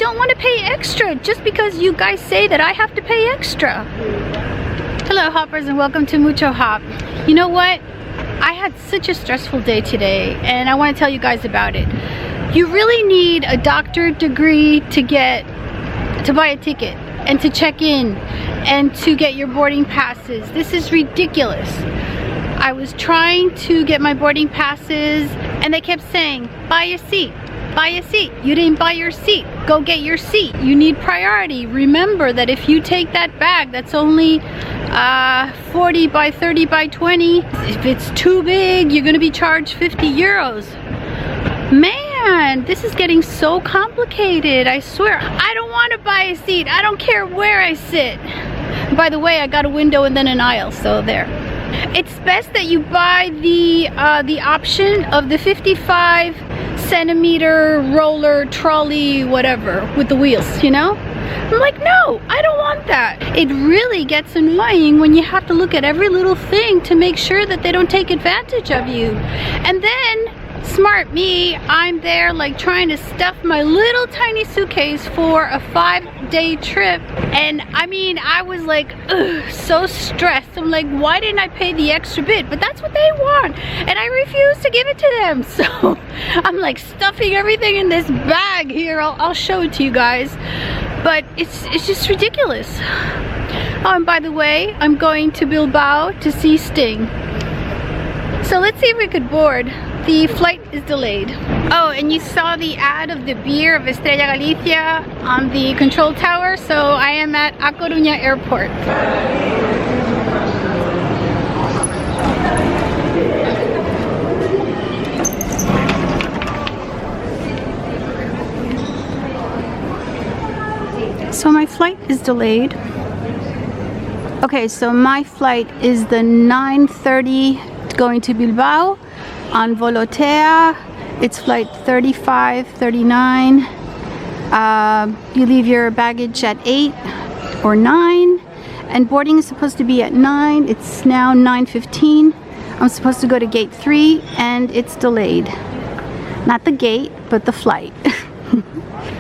don't want to pay extra just because you guys say that I have to pay extra. Hello hoppers, and welcome to MuchoHop. You know what? I had such a stressful day today, and I want to tell you guys about it. You really need a doctorate degree to buy a ticket and to check in and to get your boarding passes. This is ridiculous. I was trying to get my boarding passes and they kept saying, buy a seat, buy a seat. You didn't buy your seat. Go get your seat. You need priority. Remember that if you take that bag that's only 40 by 30 by 20, if it's too big, you're gonna be charged 50 euros. Man, this is getting so complicated. I swear, I don't want to buy a seat. I don't care where I sit. By the way, I got a window and then an aisle, so there. It's best that you buy the option of the 55 centimeter roller trolley, whatever, with the wheels, you know? I'm like, no, I don't want that. It really gets annoying when you have to look at every little thing to make sure that they don't take advantage of you. And then, smart me, I'm there like trying to stuff my little tiny suitcase for a 5-day trip, and I mean, I was like, ugh, so stressed. I'm like, why didn't I pay the extra bit? But that's what they want, and I refuse to give it to them. So I'm like stuffing everything in this bag here. I'll show it to you guys, but it's just ridiculous. Oh, and by the way, I'm going to Bilbao to see Sting. So let's see if we could board. The flight is delayed. Oh, and you saw the ad of the beer of Estrella Galicia on the control tower. So I am at A Coruña Airport. So my flight is delayed. Okay, so my flight is the 9:30 going to Bilbao on Volotea. It's flight 35, 39. You leave your baggage at 8 or 9, and boarding is supposed to be at 9. It's now 9:15. I'm supposed to go to gate 3 and it's delayed. Not the gate, but the flight.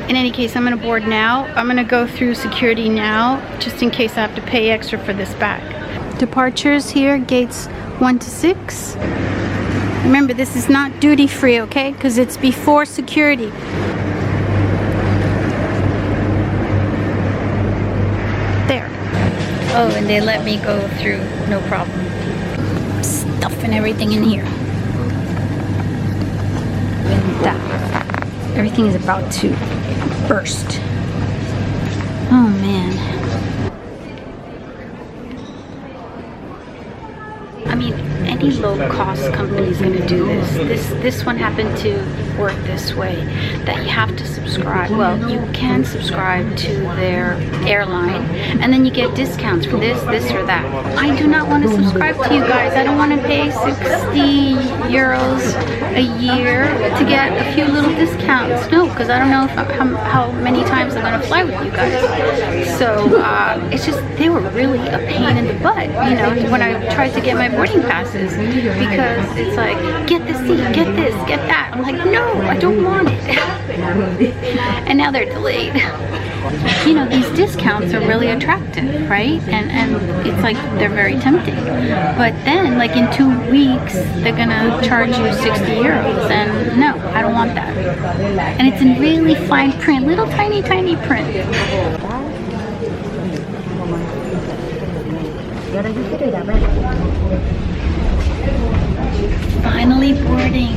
In any case, I'm gonna board now. I'm gonna go through security now, just in case I have to pay extra for this bag. Departures here, gates 1 to 6. Remember, this is not duty free, okay? Because it's before security. There. Oh, and they let me go through, no problem. Stuffing everything in here. And that. Everything is about to burst. Oh man. I mean, any low-cost company is going to do this. This one happened to work this way, that you have to subscribe. Well, you can subscribe to their airline, and then you get discounts for this or that. I do not want to subscribe to you guys. I don't want to pay 60 euros a year to get a few little discounts. No, because I don't know how many times I'm going to fly with you guys. So it's just, they were really a pain in the butt, you know, when I tried to get my boarding passes, because it's like, get the seat, get this, get that. I'm like, no, I don't want it. And now they're delayed. You know, these discounts are really attractive, right? And it's like, they're very tempting. But then, like in 2 weeks, they're gonna charge you 60 euros, and no, I don't want that. And it's in really fine print, little tiny print. Finally boarding.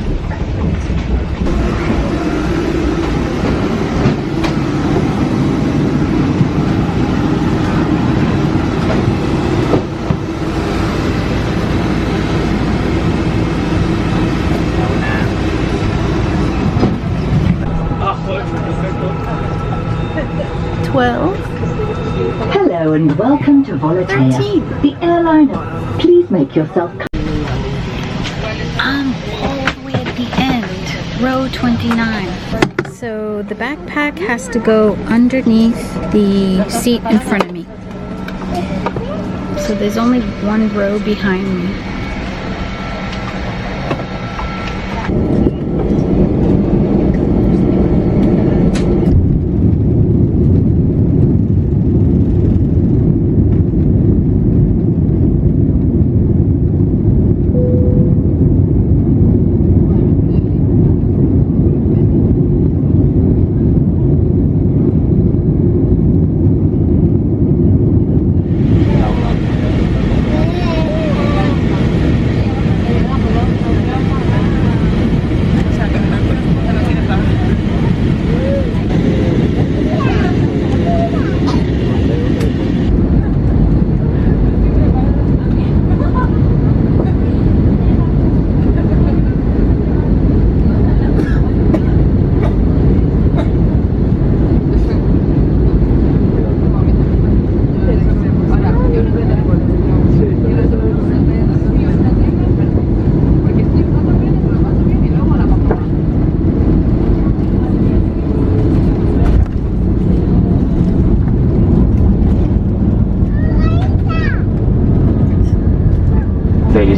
Hello and welcome to Volotea, 13. the airline. Please make yourself I'm all the way at the end, row 29. So the backpack has to go underneath the seat in front of me. So there's only one row behind me.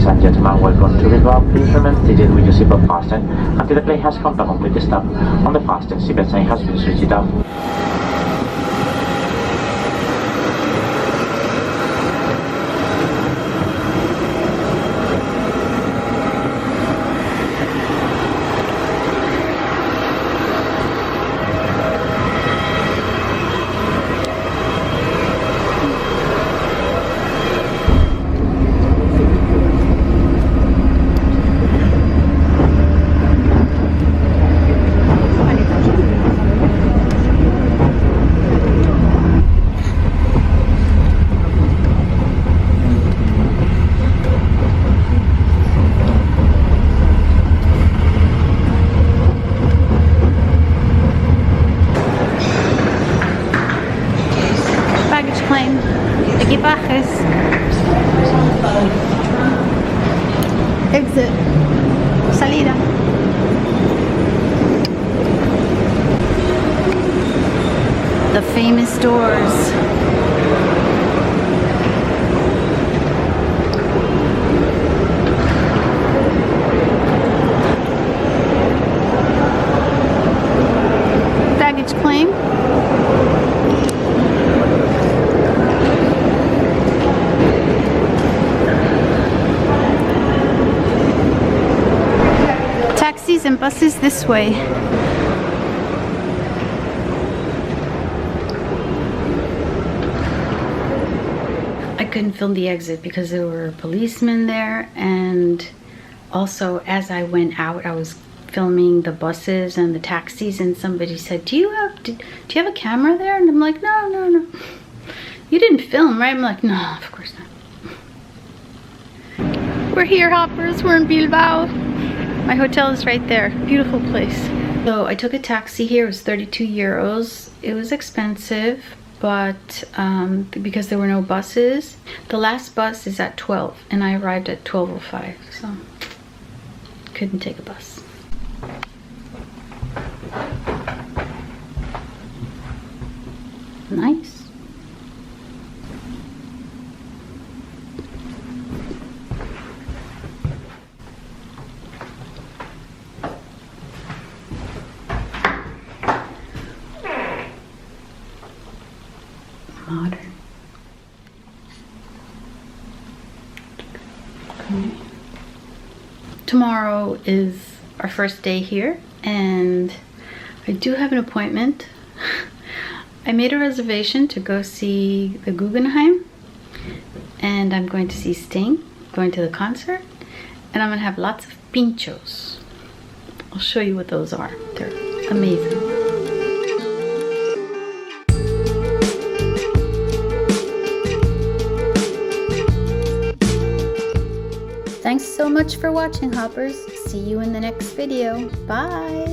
Ladies and gentlemen, welcome to Bilbao. Please remain seated with your seatbelt fastened until the plane has come to a complete stop. On the fasten seatbelt sign has been switched off. Claim. Equipajes. Exit. Salida. The famous doors. Baggage claim. Taxis and buses this way. I couldn't film the exit because there were policemen there, and also as I went out I was filming the buses and the taxis, and somebody said, do you have a camera there? And I'm like, no. You didn't film, right? I'm like, no, of course not. We're here, hoppers. We're in Bilbao. My hotel is right there. Beautiful place. So I took a taxi here. It was 32 euros. It was expensive, but because there were no buses. The last bus is at 12 and I arrived at 12:05, so couldn't take a bus. Nice. Modern. Okay. Tomorrow is our first day here, and I do have an appointment. I made a reservation to go see the Guggenheim, and I'm going to see Sting, going to the concert, and I'm gonna have lots of pinchos. I'll show you what those are. They're amazing. Thanks so much for watching, hoppers. See you in the next video. Bye!